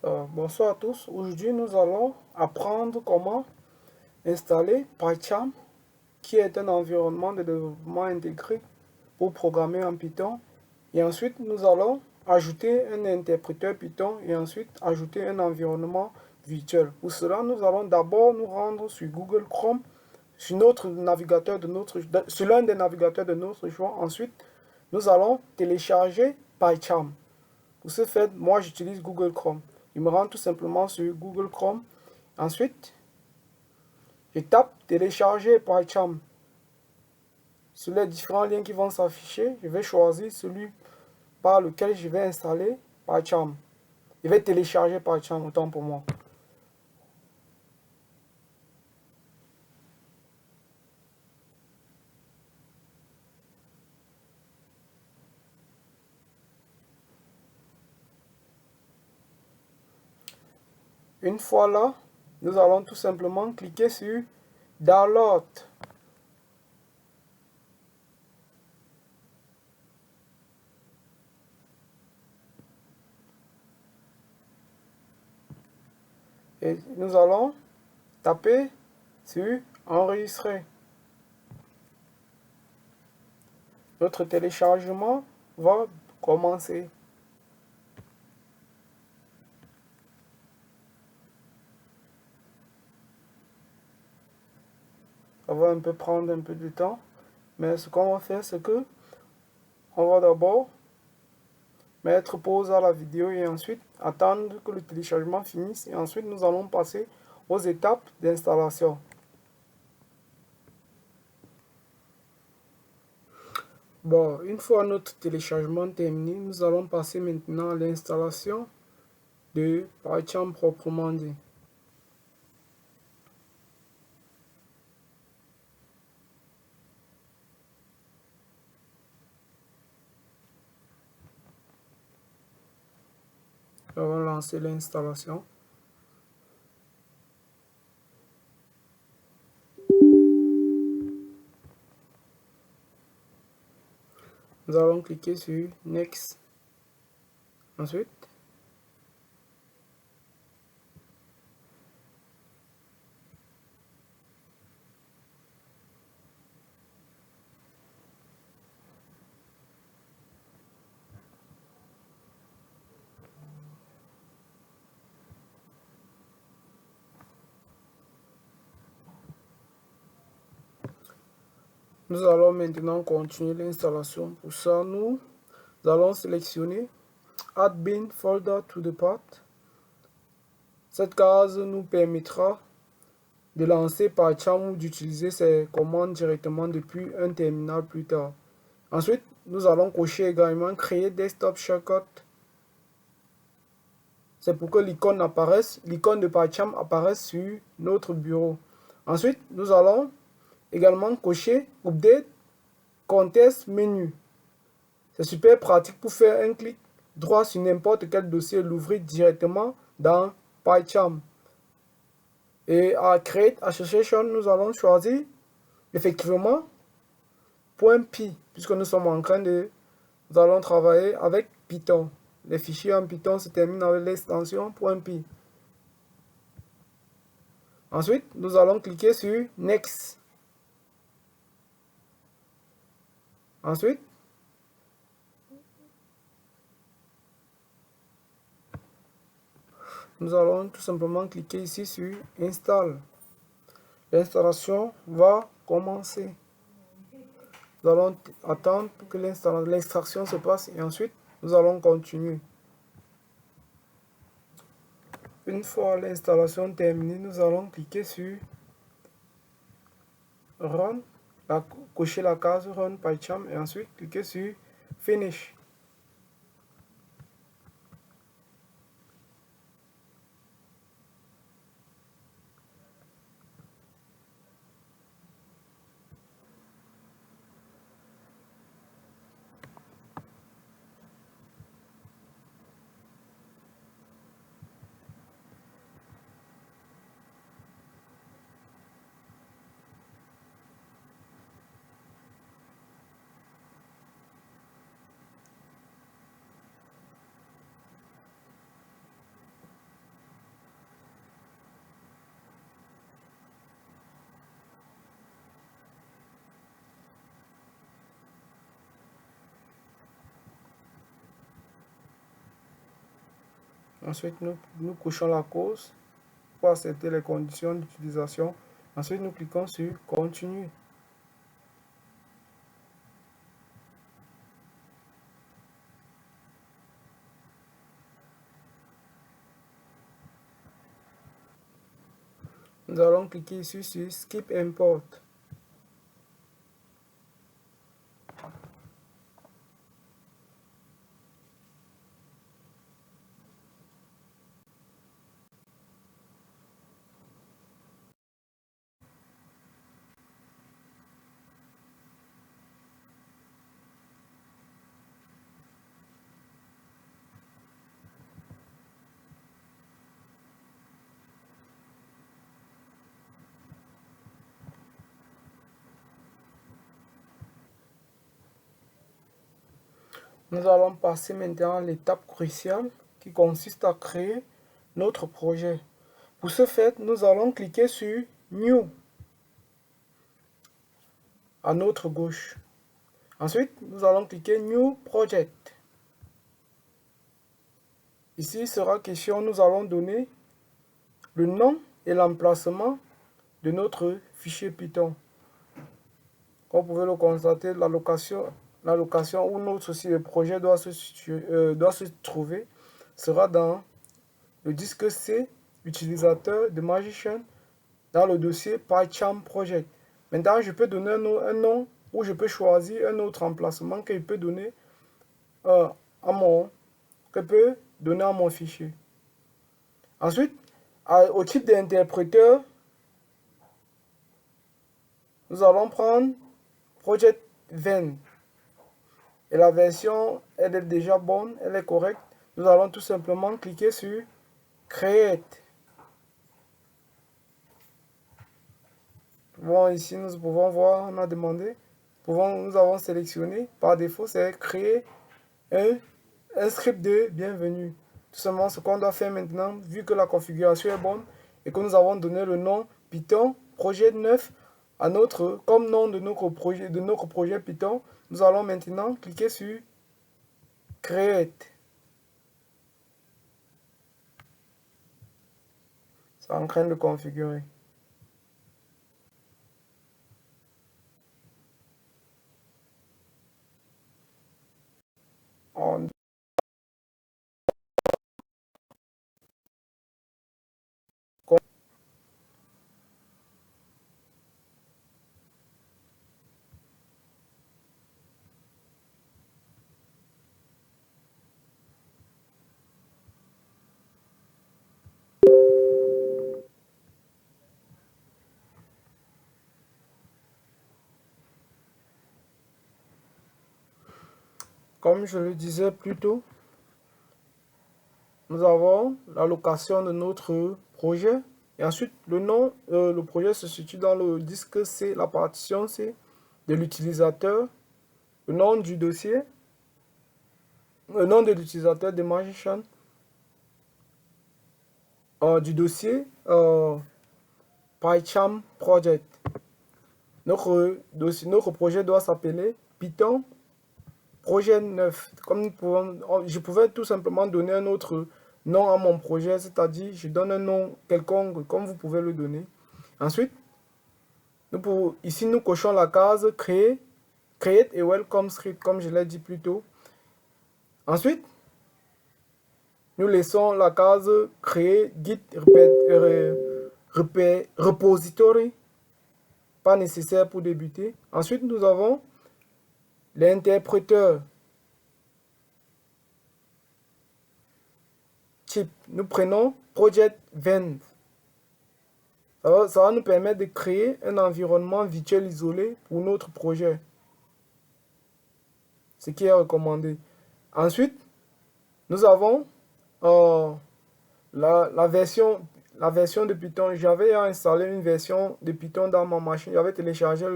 Bonsoir à tous. Aujourd'hui, nous allons apprendre comment installer PyCharm, qui est un environnement de développement intégré pour programmer en Python. Et ensuite, nous allons ajouter un interpréteur Python et ensuite ajouter un environnement virtuel. Pour cela, nous allons d'abord nous rendre sur Google Chrome, sur notre navigateur sur l'un des navigateurs de notre choix. Ensuite, nous allons télécharger PyCharm. Pour ce faire, moi j'utilise Google Chrome. Je me rends tout simplement sur Google Chrome. Ensuite, je tape télécharger PyCharm. Sur les différents liens qui vont s'afficher, je vais choisir celui par lequel je vais installer PyCharm. Je vais télécharger PyCharm, autant pour moi. Une fois là, nous allons tout simplement cliquer sur Download. Et nous allons taper sur Enregistrer. Notre téléchargement va commencer. Ça va un peu prendre un peu de temps, mais ce qu'on va faire, c'est que on va d'abord mettre pause à la vidéo et ensuite attendre que le téléchargement finisse, et ensuite nous allons passer aux étapes d'installation. Bon, une fois notre téléchargement terminé, nous allons passer maintenant à l'installation de PyCharm proprement dit. Nous allons lancer l'installation. Nous allons cliquer sur Next. Ensuite, nous allons maintenant continuer l'installation. Pour ça, nous allons sélectionner Add bin folder to the path. Cette case nous permettra de lancer PyCharm ou d'utiliser ces commandes directement depuis un terminal plus tard. Ensuite, nous allons cocher également créer desktop shortcut. C'est pour que l'icône de PyCharm apparaisse sur notre bureau. Ensuite, nous allons également cocher update context menu. C'est super pratique pour faire un clic droit sur n'importe quel dossier et l'ouvrir directement dans PyCharm. Et à Create Association, nous allons choisir effectivement .py, puisque nous allons travailler avec Python. Les fichiers en Python se terminent avec l'extension .py. Ensuite, nous allons cliquer sur Next. Ensuite, nous allons tout simplement cliquer ici sur Install. L'installation va commencer. Nous allons attendre que l'extraction se passe et ensuite nous allons continuer. Une fois l'installation terminée, nous allons cliquer sur Run, cocher la case Run PyCharm et ensuite cliquer sur Finish. Ensuite, nous cochons la cause pour accepter les conditions d'utilisation. Ensuite, nous cliquons sur Continuer. Nous allons cliquer ici sur Skip Import. Nous allons passer maintenant à l'étape cruciale qui consiste à créer notre projet. Pour ce faire, nous allons cliquer sur New à notre gauche. Ensuite, nous allons cliquer New Project. Ici, il sera question, nous allons donner le nom et l'emplacement de notre fichier Python. Comme vous pouvez le constater, la location où notre projet doit se trouver sera dans le disque C utilisateur de Magician dans le dossier PyCharm Project. Maintenant, je peux donner un nom ou je peux choisir un autre emplacement que je peux donner à mon fichier. Ensuite, au type d'interpréteur, nous allons prendre Project 20. Et la version, elle est déjà bonne, elle est correcte. Nous allons tout simplement cliquer sur Create. Bon, ici, nous pouvons voir, on a demandé, nous avons sélectionné, par défaut, c'est créer un script de bienvenue. Tout simplement, ce qu'on doit faire maintenant, vu que la configuration est bonne et que nous avons donné le nom Python projet 9 à comme nom de notre projet Python, nous allons maintenant cliquer sur Create. C'est en train de configurer. Comme je le disais plus tôt, nous avons la location de notre projet. Et ensuite, le projet se situe dans le disque C, la partition C de l'utilisateur, le nom du dossier, le nom de l'utilisateur de Magician, du dossier PyCharm Project. Notre projet doit s'appeler Python projet 9. Je pouvais tout simplement donner un autre nom à mon projet, c'est-à-dire je donne un nom quelconque comme vous pouvez le donner. Ensuite, ici nous cochons la case Create et Welcome Script comme je l'ai dit plus tôt. Ensuite, nous laissons la case Créer Git Repository, pas nécessaire pour débuter. Ensuite, nous avons l'interpréteur type. Nous prenons Project 20. Ça va nous permettre de créer un environnement virtuel isolé pour notre projet. Ce qui est recommandé. Ensuite, nous avons la version de Python. J'avais installé une version de Python dans ma machine. J'avais téléchargé